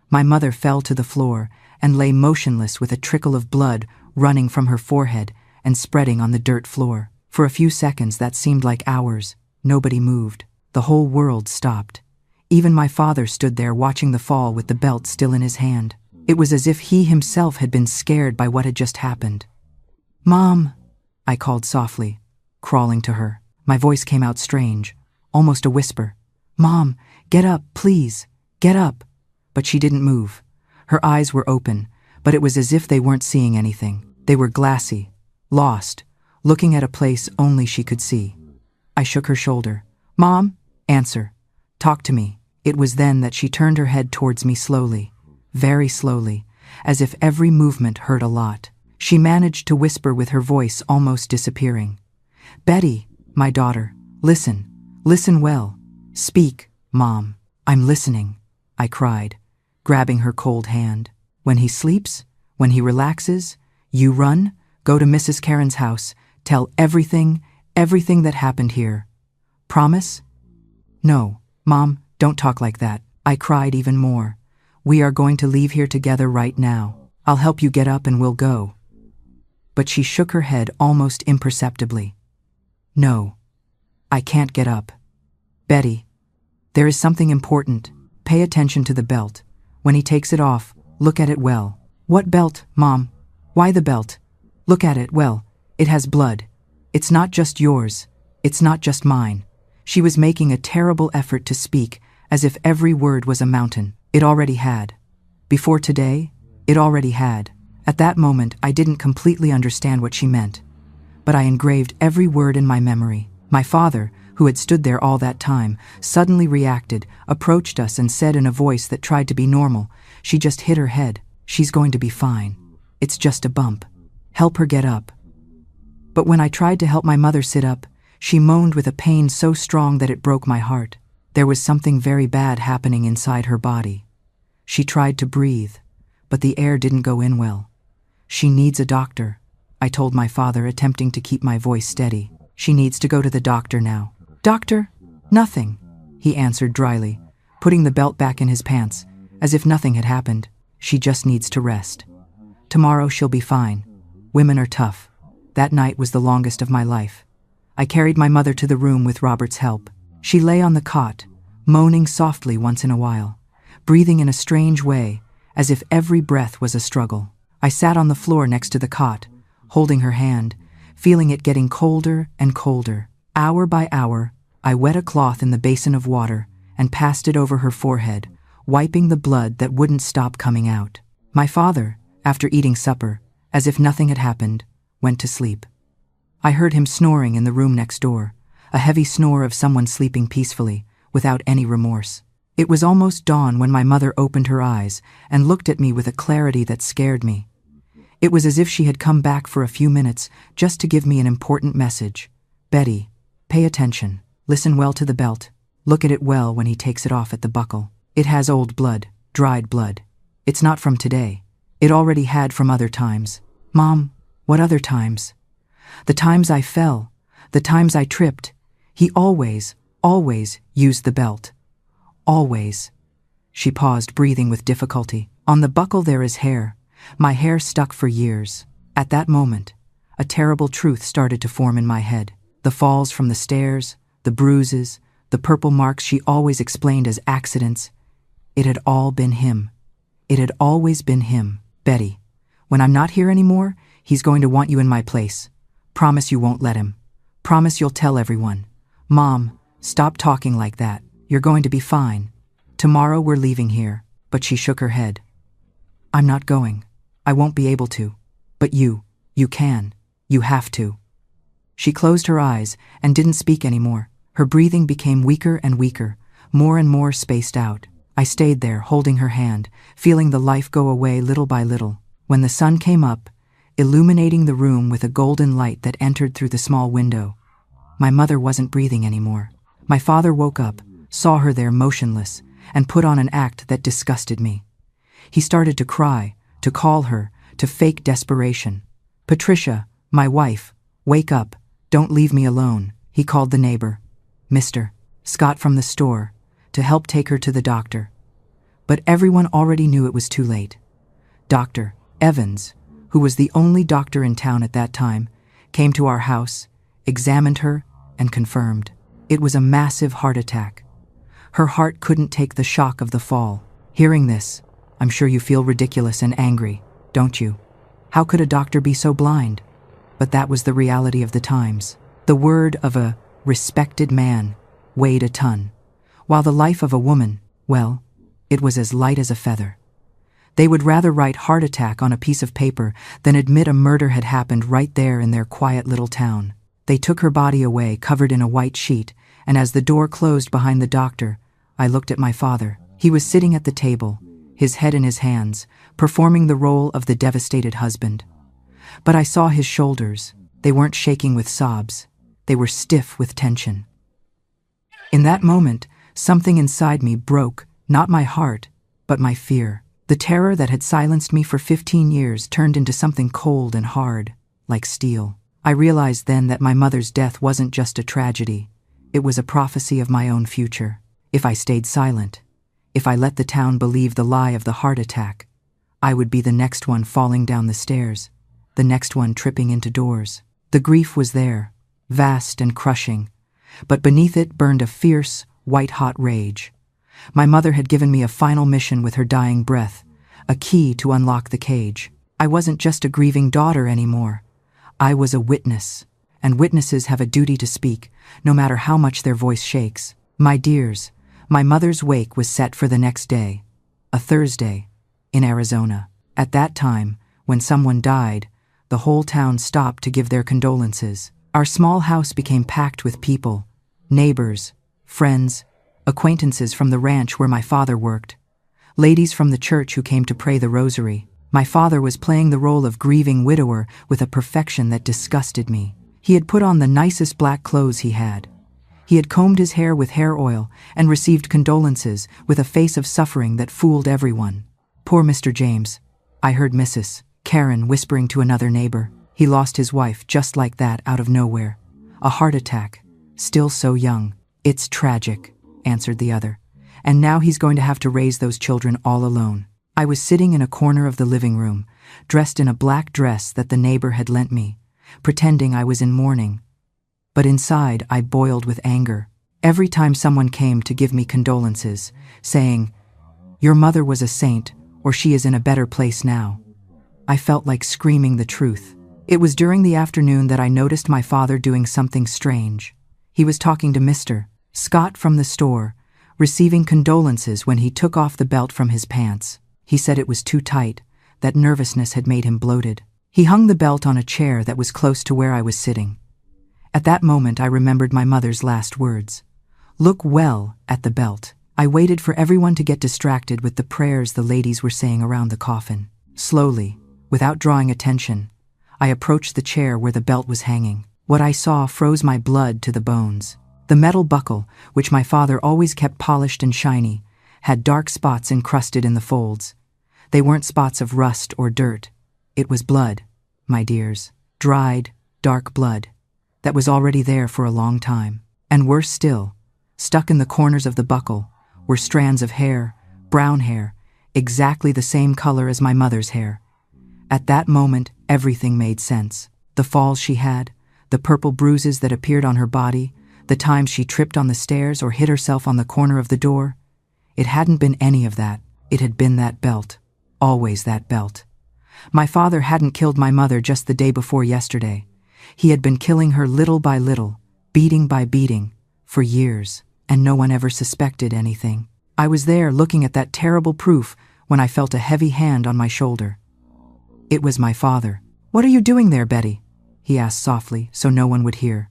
Speaker 1: My mother fell to the floor and lay motionless with a trickle of blood running from her forehead and spreading on the dirt floor. For a few seconds that seemed like hours. Nobody moved. The whole world stopped. Even my father stood there watching the fall with the belt still in his hand. It was as if he himself had been scared by what had just happened. "Mom," I called softly, crawling to her. My voice came out strange, almost a whisper. "Mom, get up, please, get up." But she didn't move. Her eyes were open, but it was as if they weren't seeing anything. They were glassy, lost, looking at a place only she could see. I shook her shoulder. "Mom, answer. Talk to me." It was then that she turned her head towards me slowly, very slowly, as if every movement hurt a lot. She managed to whisper with her voice almost disappearing. "Betty, my daughter, listen. Listen well. Speak, Mom." "I'm listening," I cried, grabbing her cold hand. "When he sleeps, when he relaxes, you run, go to Mrs. Karen's house, tell everything that happened here. Promise?" "No, Mom, don't talk like that." I cried even more. "We are going to leave here together right now. I'll help you get up and we'll go." But she shook her head almost imperceptibly. "No, I can't get up. Betty, there is something important. Pay attention to the belt. When he takes it off, look at it well." "What belt, Mom? Why the belt?" "Look at it well. It has blood. It's not just yours. It's not just mine." She was making a terrible effort to speak, as if every word was a mountain. It already had. Before today, it already had. At that moment, I didn't completely understand what she meant, but I engraved every word in my memory. My father, who had stood there all that time, suddenly reacted, approached us and said in a voice that tried to be normal, "She just hit her head. She's going to be fine. It's just a bump. Help her get up." But when I tried to help my mother sit up, she moaned with a pain so strong that it broke my heart. There was something very bad happening inside her body. She tried to breathe, but the air didn't go in well. "She needs a doctor," I told my father, attempting to keep my voice steady. "She needs to go to the doctor now." "Doctor? Nothing," he answered dryly, putting the belt back in his pants, as if nothing had happened. "She just needs to rest. Tomorrow she'll be fine. Women are tough." That night was the longest of my life. I carried my mother to the room with Robert's help. She lay on the cot, moaning softly once in a while, breathing in a strange way, as if every breath was a struggle. I sat on the floor next to the cot, holding her hand, feeling it getting colder and colder. Hour by hour, I wet a cloth in the basin of water and passed it over her forehead, wiping the blood that wouldn't stop coming out. My father, after eating supper, as if nothing had happened, went to sleep. I heard him snoring in the room next door, a heavy snore of someone sleeping peacefully, without any remorse. It was almost dawn when my mother opened her eyes and looked at me with a clarity that scared me. It was as if she had come back for a few minutes just to give me an important message. "Betty, pay attention. Listen well to the belt. Look at it well when he takes it off at the buckle. It has old blood, dried blood. It's not from today. It already had from other times." "Mom, what other times?" "The times I fell, the times I tripped. He always used the belt. Always." She paused, breathing with difficulty. "On the buckle there is hair. My hair stuck for years." At that moment, a terrible truth started to form in my head. The falls from the stairs, the bruises, the purple marks she always explained as accidents. It had all been him. It had always been him. "Betty, when I'm not here anymore, he's going to want you in my place. Promise you won't let him. Promise you'll tell everyone." "Mom, stop talking like that. You're going to be fine. Tomorrow we're leaving here." But she shook her head. "I'm not going. I won't be able to. But you can. You have to." She closed her eyes and didn't speak anymore. Her breathing became weaker and weaker, more and more spaced out. I stayed there, holding her hand, feeling the life go away little by little. When the sun came up, illuminating the room with a golden light that entered through the small window, my mother wasn't breathing anymore. My father woke up, saw her there motionless, and put on an act that disgusted me. He started to cry, to call her, to fake desperation. "Patricia, my wife, wake up, don't leave me alone." He called the neighbor, Mr. Scott from the store, to help take her to the doctor. But everyone already knew it was too late. Dr. Evans, who was the only doctor in town at that time, came to our house, examined her, and confirmed. It was a massive heart attack. Her heart couldn't take the shock of the fall. Hearing this, I'm sure you feel ridiculous and angry, don't you? How could a doctor be so blind? But that was the reality of the times. The word of a respected man weighed a ton, while the life of a woman, well, it was as light as a feather. They would rather write heart attack on a piece of paper than admit a murder had happened right there in their quiet little town. They took her body away, covered in a white sheet, and as the door closed behind the doctor, I looked at my father. He was sitting at the table, his head in his hands, performing the role of the devastated husband. But I saw his shoulders. They weren't shaking with sobs. They were stiff with tension. In that moment, something inside me broke, not my heart, but my fear. The terror that had silenced me for 15 years turned into something cold and hard, like steel. I realized then that my mother's death wasn't just a tragedy. It was a prophecy of my own future. If I stayed silent, if I let the town believe the lie of the heart attack, I would be the next one falling down the stairs, the next one tripping into doors. The grief was there, vast and crushing, but beneath it burned a fierce, white-hot rage. My mother had given me a final mission with her dying breath, a key to unlock the cage. I wasn't just a grieving daughter anymore. I was a witness, and witnesses have a duty to speak, no matter how much their voice shakes. My dears, my mother's wake was set for the next day, a Thursday, in Arizona. At that time, when someone died, the whole town stopped to give their condolences. Our small house became packed with people, neighbors, friends, acquaintances from the ranch where my father worked, ladies from the church who came to pray the rosary. My father was playing the role of grieving widower with a perfection that disgusted me. He had put on the nicest black clothes he had. He had combed his hair with hair oil and received condolences with a face of suffering that fooled everyone. "Poor Mr. James," I heard Mrs. Karen whispering to another neighbor. "He lost his wife just like that out of nowhere. A heart attack, still so young." "It's tragic," answered the other. "And now he's going to have to raise those children all alone." I was sitting in a corner of the living room, dressed in a black dress that the neighbor had lent me, pretending I was in mourning. But inside, I boiled with anger. Every time someone came to give me condolences, saying, "Your mother was a saint," or "She is in a better place now," I felt like screaming the truth. It was during the afternoon that I noticed my father doing something strange. He was talking to Mr. Scott from the store, receiving condolences when he took off the belt from his pants. He said it was too tight, that nervousness had made him bloated. He hung the belt on a chair that was close to where I was sitting. At that moment I remembered my mother's last words. "Look well at the belt." I waited for everyone to get distracted with the prayers the ladies were saying around the coffin. Slowly, without drawing attention, I approached the chair where the belt was hanging. What I saw froze my blood to the bones. The metal buckle, which my father always kept polished and shiny, had dark spots encrusted in the folds. They weren't spots of rust or dirt. It was blood, my dears. Dried, dark blood. That was already there for a long time. And worse still, stuck in the corners of the buckle, were strands of hair, brown hair, exactly the same color as my mother's hair. At that moment, everything made sense. The falls she had, the purple bruises that appeared on her body, the times she tripped on the stairs or hit herself on the corner of the door. It hadn't been any of that. It had been that belt. Always that belt. My father hadn't killed my mother just the day before yesterday. He had been killing her little by little, beating by beating, for years, and no one ever suspected anything. I was there looking at that terrible proof when I felt a heavy hand on my shoulder. It was my father. "What are you doing there, Betty?" he asked softly so no one would hear.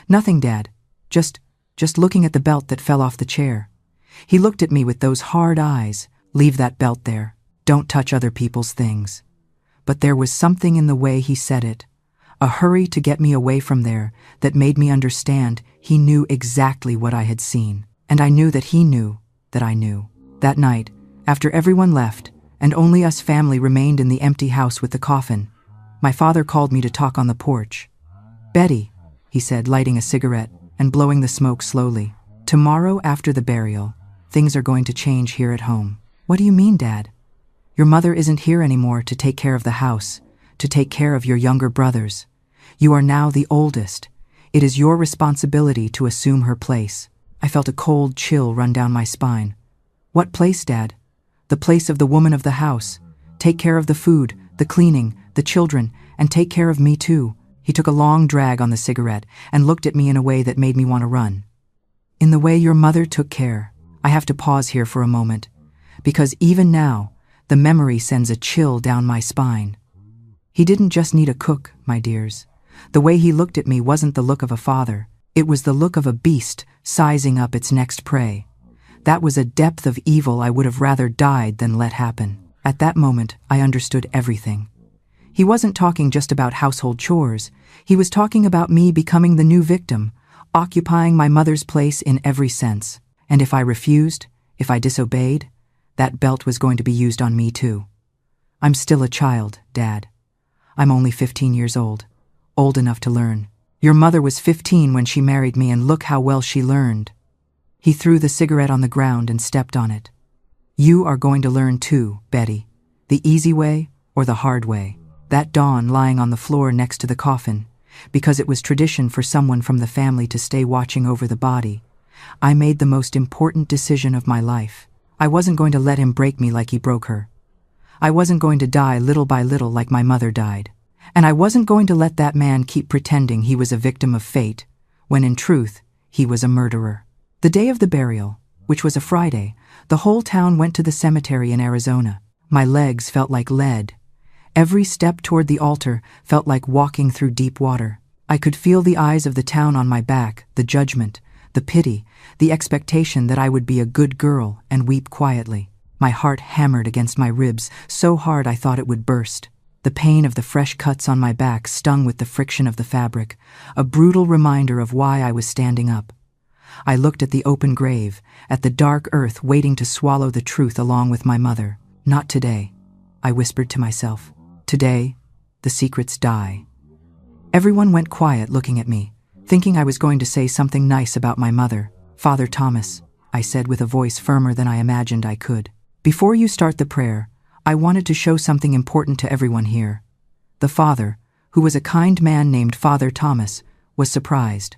Speaker 1: "Nothing, Dad. Just looking at the belt that fell off the chair." He looked at me with those hard eyes. "Leave that belt there. Don't touch other people's things." But there was something in the way he said it, a hurry to get me away from there, that made me understand he knew exactly what I had seen. And I knew that he knew that I knew. That night, after everyone left, and only us family remained in the empty house with the coffin, my father called me to talk on the porch. "Betty," he said, lighting a cigarette and blowing the smoke slowly, "tomorrow after the burial, things are going to change here at home." "What do you mean, Dad?" "Your mother isn't here anymore to take care of the house, to take care of your younger brothers. You are now the oldest. It is your responsibility to assume her place." I felt a cold chill run down my spine. "What place, Dad?" "The place of the woman of the house. Take care of the food, the cleaning, the children, and take care of me too." He took a long drag on the cigarette and looked at me in a way that made me want to run. "In the way your mother took care." I have to pause here for a moment, because even now, the memory sends a chill down my spine. He didn't just need a cook, my dears. The way he looked at me wasn't the look of a father. It was the look of a beast sizing up its next prey. That was a depth of evil I would have rather died than let happen. At that moment, I understood everything. He wasn't talking just about household chores. He was talking about me becoming the new victim, occupying my mother's place in every sense. And if I refused, if I disobeyed, that belt was going to be used on me too. I'm still a child, Dad. I'm only 15 years old enough to learn. Your mother was 15 when she married me, and look how well she learned. He threw the cigarette on the ground and stepped on it. You are going to learn too, Betty. The easy way or the hard way. That dawn lying on the floor next to the coffin, because it was tradition for someone from the family to stay watching over the body, I made the most important decision of my life. I wasn't going to let him break me like he broke her. I wasn't going to die little by little like my mother died. And I wasn't going to let that man keep pretending he was a victim of fate, when in truth, he was a murderer. The day of the burial, which was a Friday, the whole town went to the cemetery in Arizona. My legs felt like lead. Every step toward the altar felt like walking through deep water. I could feel the eyes of the town on my back, the judgment, the pity, the expectation that I would be a good girl and weep quietly. My heart hammered against my ribs so hard I thought it would burst. The pain of the fresh cuts on my back stung with the friction of the fabric, a brutal reminder of why I was standing up. I looked at the open grave, at the dark earth waiting to swallow the truth along with my mother. Not today, I whispered to myself. Today, the secrets die. Everyone went quiet looking at me, thinking I was going to say something nice about my mother. Father Thomas, I said with a voice firmer than I imagined I could. Before you start the prayer, I wanted to show something important to everyone here. The father, who was a kind man named Father Thomas, was surprised.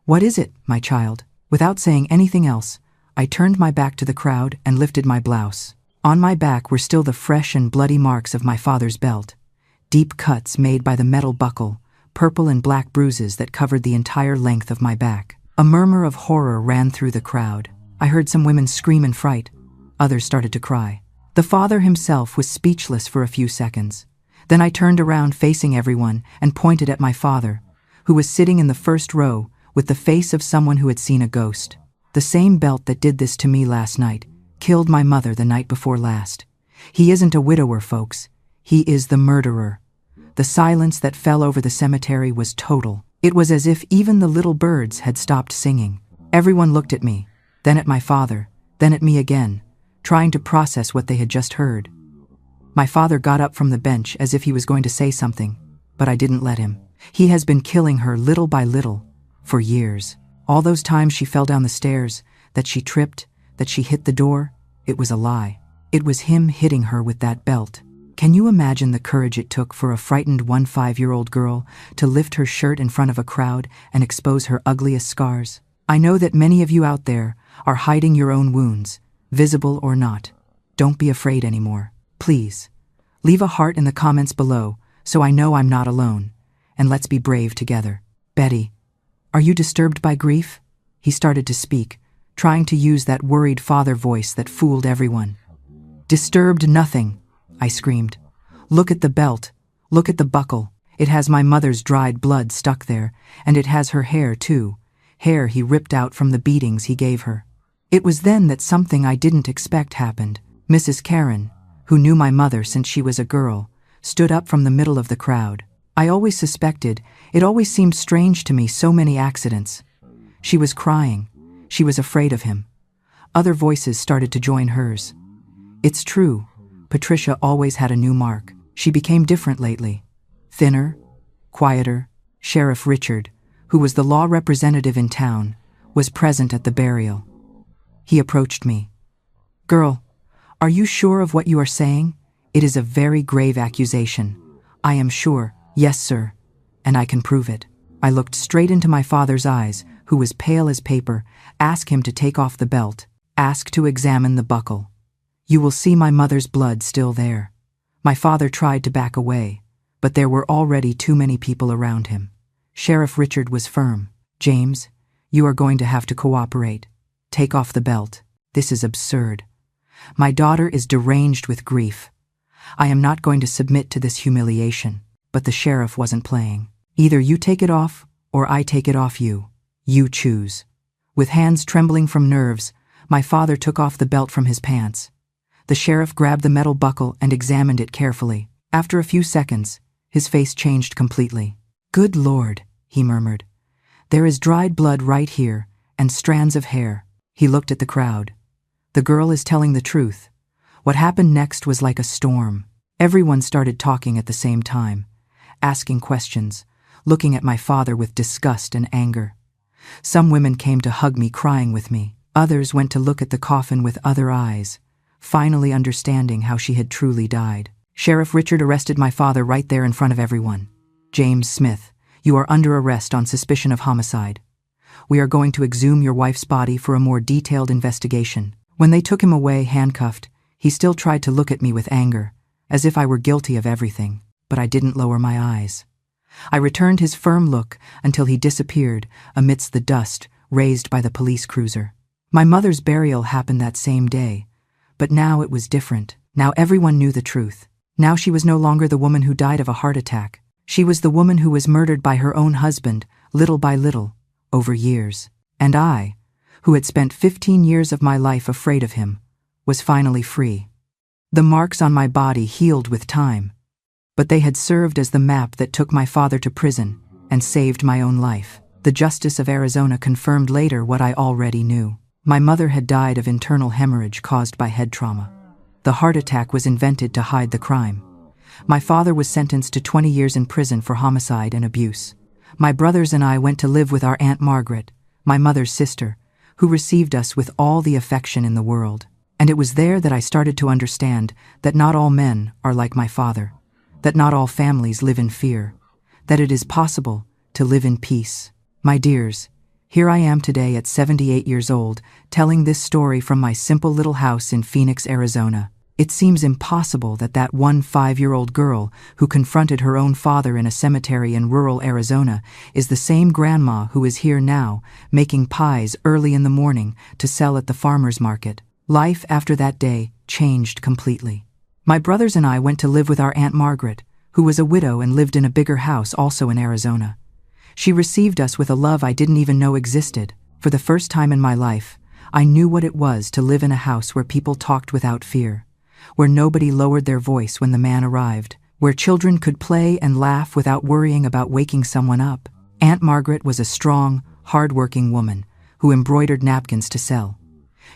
Speaker 1: What is it, my child? Without saying anything else, I turned my back to the crowd and lifted my blouse. On my back were still the fresh and bloody marks of my father's belt, deep cuts made by the metal buckle, purple and black bruises that covered the entire length of my back. A murmur of horror ran through the crowd. I heard some women scream in fright. Others started to cry. The father himself was speechless for a few seconds. Then I turned around facing everyone and pointed at my father, who was sitting in the first row with the face of someone who had seen a ghost. The same belt that did this to me last night killed my mother the night before last. He isn't a widower, folks. He is the murderer. The silence that fell over the cemetery was total. It was as if even the little birds had stopped singing. Everyone looked at me, then at my father, then at me again, trying to process what they had just heard. My father got up from the bench as if he was going to say something, but I didn't let him. He has been killing her little by little, for years. All those times she fell down the stairs, that she tripped, that she hit the door, it was a lie. It was him hitting her with that belt. Can you imagine the courage it took for a frightened 5-year-old girl to lift her shirt in front of a crowd and expose her ugliest scars? I know that many of you out there are hiding your own wounds, visible or not. Don't be afraid anymore. Please, leave a heart in the comments below so I know I'm not alone, and let's be brave together. Betty, are you disturbed by grief? He started to speak, trying to use that worried father voice that fooled everyone. Disturbed nothing, I screamed. Look at the belt. Look at the buckle. It has my mother's dried blood stuck there, and it has her hair too. Hair he ripped out from the beatings he gave her. It was then that something I didn't expect happened. Mrs. Karen, who knew my mother since she was a girl, stood up from the middle of the crowd. I always suspected, it always seemed strange to me, so many accidents. She was crying. She was afraid of him. Other voices started to join hers. It's true. Patricia always had a new mark. She became different lately. Thinner, quieter. Sheriff Richard, who was the law representative in town, was present at the burial. He approached me. Girl, are you sure of what you are saying? It is a very grave accusation. I am sure. Yes, sir. And I can prove it. I looked straight into my father's eyes, who was pale as paper. Ask him to take off the belt. Ask to examine the buckle. You will see my mother's blood still there. My father tried to back away, but there were already too many people around him. Sheriff Richard was firm. James, you are going to have to cooperate. Take off the belt. This is absurd. My daughter is deranged with grief. I am not going to submit to this humiliation. But the sheriff wasn't playing. Either you take it off, or I take it off you. You choose. With hands trembling from nerves, my father took off the belt from his pants. The sheriff grabbed the metal buckle and examined it carefully. After a few seconds, his face changed completely. Good Lord, he murmured. There is dried blood right here, and strands of hair. He looked at the crowd. The girl is telling the truth. What happened next was like a storm. Everyone started talking at the same time, asking questions, looking at my father with disgust and anger. Some women came to hug me, crying with me. Others went to look at the coffin with other eyes, finally understanding how she had truly died. Sheriff Richard arrested my father right there in front of everyone. James Smith, you are under arrest on suspicion of homicide. We are going to exhume your wife's body for a more detailed investigation. When they took him away handcuffed, he still tried to look at me with anger, as if I were guilty of everything, but I didn't lower my eyes. I returned his firm look until he disappeared amidst the dust raised by the police cruiser. My mother's burial happened that same day, but now it was different. Now everyone knew the truth. Now she was no longer the woman who died of a heart attack. She was the woman who was murdered by her own husband, little by little, over years. And I, who had spent 15 years of my life afraid of him, was finally free. The marks on my body healed with time, but they had served as the map that took my father to prison and saved my own life. The Justice of Arizona confirmed later what I already knew. My mother had died of internal hemorrhage caused by head trauma. The heart attack was invented to hide the crime. My father was sentenced to 20 years in prison for homicide and abuse. My brothers and I went to live with our Aunt Margaret, my mother's sister, who received us with all the affection in the world. And it was there that I started to understand that not all men are like my father, that not all families live in fear, that it is possible to live in peace. My dears, here I am today at 78 years old, telling this story from my simple little house in Phoenix, Arizona. It seems impossible that that 5-year-old girl who confronted her own father in a cemetery in rural Arizona is the same grandma who is here now, making pies early in the morning to sell at the farmer's market. Life after that day changed completely. My brothers and I went to live with our Aunt Margaret, who was a widow and lived in a bigger house also in Arizona. She received us with a love I didn't even know existed. For the first time in my life, I knew what it was to live in a house where people talked without fear, where nobody lowered their voice when the man arrived, where children could play and laugh without worrying about waking someone up. Aunt Margaret was a strong, hard-working woman who embroidered napkins to sell.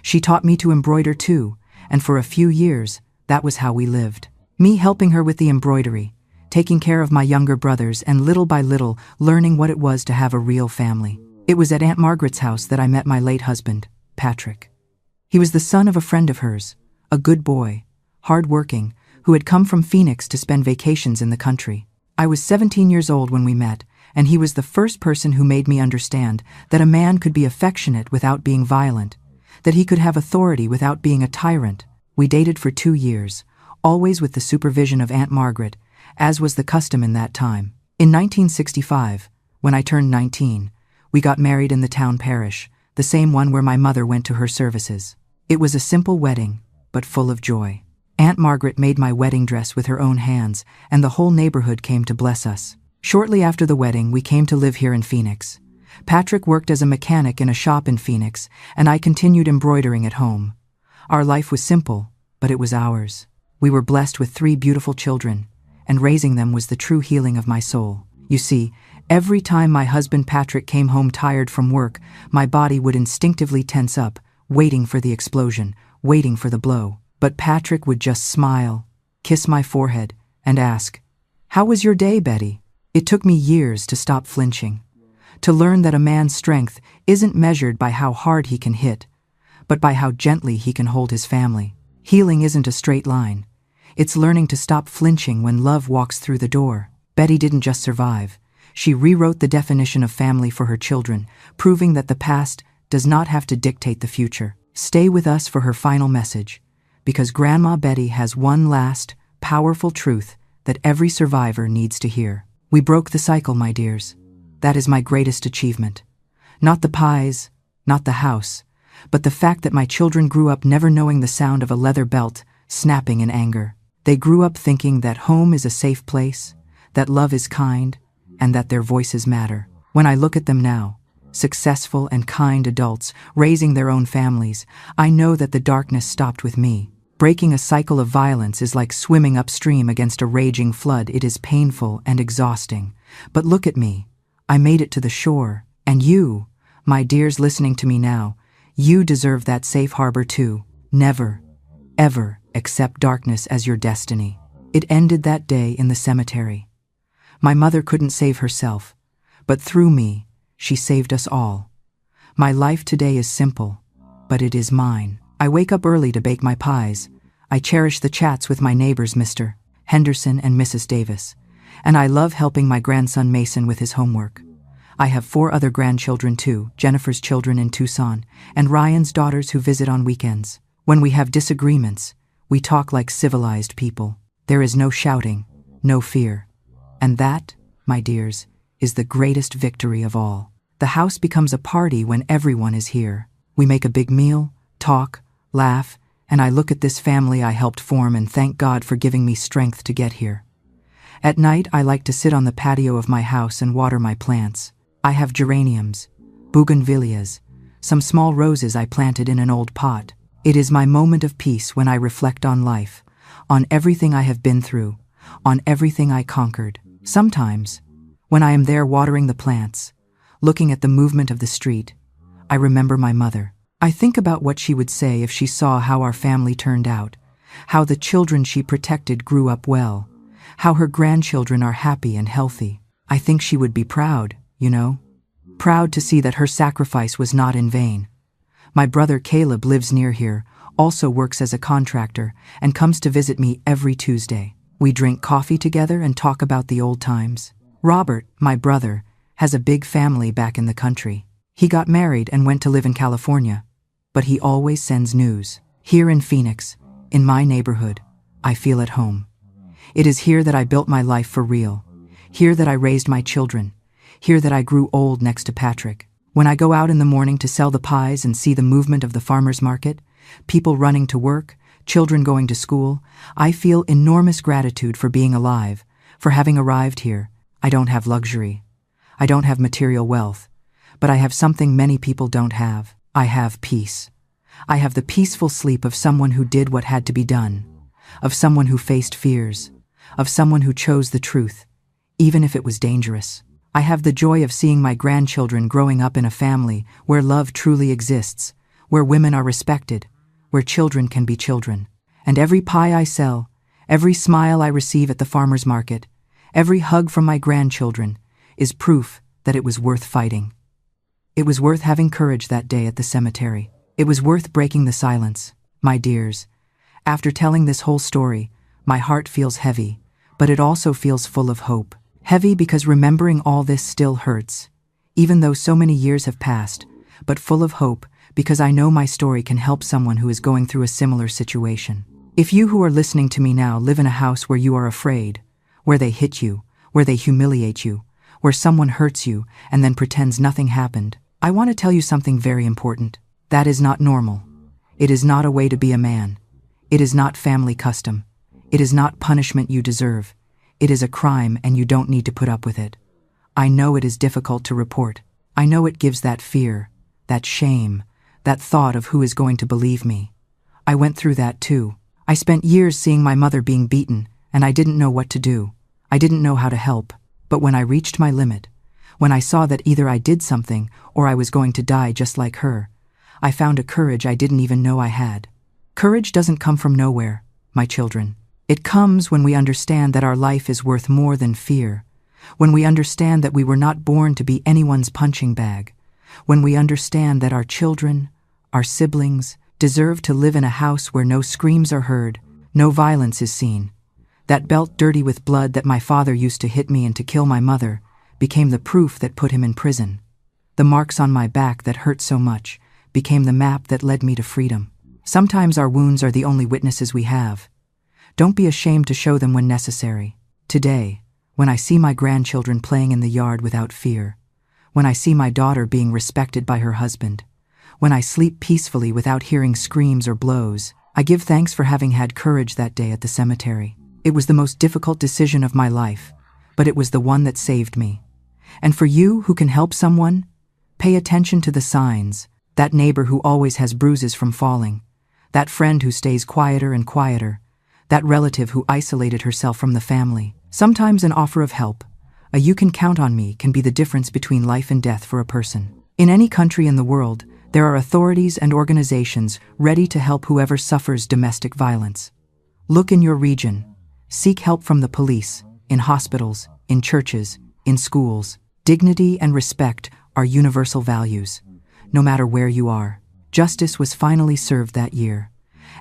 Speaker 1: She taught me to embroider too, and for a few years, that was how we lived. Me helping her with the embroidery, taking care of my younger brothers, and little by little learning what it was to have a real family. It was at Aunt Margaret's house that I met my late husband, Patrick. He was the son of a friend of hers, a good boy, hard-working, who had come from Phoenix to spend vacations in the country. I was 17 years old when we met, and he was the first person who made me understand that a man could be affectionate without being violent, that he could have authority without being a tyrant. We dated for 2 years, always with the supervision of Aunt Margaret, as was the custom in that time. In 1965, when I turned 19, we got married in the town parish, the same one where my mother went to her services. It was a simple wedding, but full of joy. Aunt Margaret made my wedding dress with her own hands, and the whole neighborhood came to bless us. Shortly after the wedding, we came to live here in Phoenix. Patrick worked as a mechanic in a shop in Phoenix, and I continued embroidering at home. Our life was simple, but it was ours. We were blessed with 3 beautiful children, and raising them was the true healing of my soul. You see, every time my husband Patrick came home tired from work, my body would instinctively tense up, waiting for the explosion, waiting for the blow. But Patrick would just smile, kiss my forehead, and ask, "How was your day, Betty?" It took me years to stop flinching, to learn that a man's strength isn't measured by how hard he can hit, but by how gently he can hold his family. Healing isn't a straight line. It's learning to stop flinching when love walks through the door. Betty didn't just survive. She rewrote the definition of family for her children, proving that the past does not have to dictate the future. Stay with us for her final message, because Grandma Betty has one last, powerful truth that every survivor needs to hear. We broke the cycle, my dears. That is my greatest achievement. Not the pies, not the house, but the fact that my children grew up never knowing the sound of a leather belt snapping in anger. They grew up thinking that home is a safe place, that love is kind, and that their voices matter. When I look at them now, successful and kind adults raising their own families, I know that the darkness stopped with me. Breaking a cycle of violence is like swimming upstream against a raging flood. It is painful and exhausting. But look at me. I made it to the shore. And you, my dears listening to me now, you deserve that safe harbor too. Never, ever accept darkness as your destiny. It ended that day in the cemetery. My mother couldn't save herself, but through me, she saved us all. My life today is simple, but it is mine. I wake up early to bake my pies. I cherish the chats with my neighbors, Mr. Henderson and Mrs. Davis. And I love helping my grandson Mason with his homework. I have 4 other grandchildren too, Jennifer's children in Tucson, and Ryan's daughters who visit on weekends. When we have disagreements, we talk like civilized people. There is no shouting, no fear. And that, my dears, is the greatest victory of all. The house becomes a party when everyone is here. We make a big meal, talk, laugh, and I look at this family I helped form and thank God for giving me strength to get here. At night, I like to sit on the patio of my house and water my plants. I have geraniums, bougainvilleas, some small roses I planted in an old pot. It is my moment of peace when I reflect on life, on everything I have been through, on everything I conquered. Sometimes, when I am there watering the plants, looking at the movement of the street, I remember my mother. I think about what she would say if she saw how our family turned out, how the children she protected grew up well, how her grandchildren are happy and healthy. I think she would be proud, you know? Proud to see that her sacrifice was not in vain. My brother Caleb lives near here, also works as a contractor, and comes to visit me every Tuesday. We drink coffee together and talk about the old times. Robert, my brother, has a big family back in the country. He got married and went to live in California, but he always sends news. Here in Phoenix, in my neighborhood, I feel at home. It is here that I built my life for real. Here that I raised my children. Here that I grew old next to Patrick. When I go out in the morning to sell the pies and see the movement of the farmer's market, people running to work, children going to school, I feel enormous gratitude for being alive, for having arrived here. I don't have luxury. I don't have material wealth, but I have something many people don't have. I have peace. I have the peaceful sleep of someone who did what had to be done, of someone who faced fears, of someone who chose the truth, even if it was dangerous. I have the joy of seeing my grandchildren growing up in a family where love truly exists, where women are respected, where children can be children. And every pie I sell, every smile I receive at the farmer's market, every hug from my grandchildren is proof that it was worth fighting. It was worth having courage that day at the cemetery. It was worth breaking the silence. My dears, after telling this whole story, my heart feels heavy, but it also feels full of hope. Heavy because remembering all this still hurts, even though so many years have passed, but full of hope because I know my story can help someone who is going through a similar situation. If you who are listening to me now live in a house where you are afraid, where they hit you, where they humiliate you, where someone hurts you and then pretends nothing happened, I want to tell you something very important. That is not normal. It is not a way to be a man. It is not family custom. It is not punishment you deserve. It is a crime and you don't need to put up with it. I know it is difficult to report. I know it gives that fear, that shame, that thought of who is going to believe me. I went through that too. I spent years seeing my mother being beaten, and I didn't know what to do. I didn't know how to help. But when I reached my limit, when I saw that either I did something or I was going to die just like her, I found a courage I didn't even know I had. Courage doesn't come from nowhere, my children. It comes when we understand that our life is worth more than fear, when we understand that we were not born to be anyone's punching bag, when we understand that our children, our siblings, deserve to live in a house where no screams are heard, no violence is seen. That belt dirty with blood that my father used to hit me and to kill my mother became the proof that put him in prison. The marks on my back that hurt so much became the map that led me to freedom. Sometimes our wounds are the only witnesses we have. Don't be ashamed to show them when necessary. Today, when I see my grandchildren playing in the yard without fear, when I see my daughter being respected by her husband, when I sleep peacefully without hearing screams or blows, I give thanks for having had courage that day at the cemetery. It was the most difficult decision of my life, but it was the one that saved me. And for you who can help someone, pay attention to the signs. That neighbor who always has bruises from falling, that friend who stays quieter and quieter, that relative who isolated herself from the family. Sometimes an offer of help, a "you can count on me," can be the difference between life and death for a person. In any country in the world, there are authorities and organizations ready to help whoever suffers domestic violence. Look in your region. Seek help from the police, in hospitals, in churches, in schools. Dignity and respect are universal values, no matter where you are. Justice was finally served that year,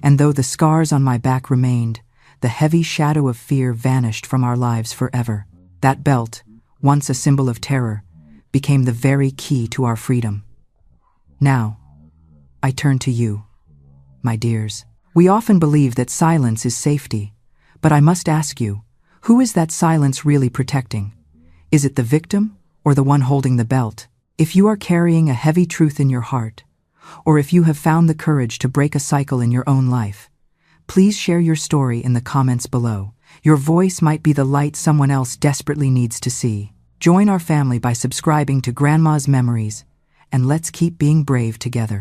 Speaker 1: and though the scars on my back remained, the heavy shadow of fear vanished from our lives forever. That belt, once a symbol of terror, became the very key to our freedom. Now, I turn to you, my dears. We often believe that silence is safety, but I must ask you, who is that silence really protecting? Is it the victim or the one holding the belt? If you are carrying a heavy truth in your heart, or if you have found the courage to break a cycle in your own life, please share your story in the comments below. Your voice might be the light someone else desperately needs to see. Join our family by subscribing to Grandma's Memories, and let's keep being brave together.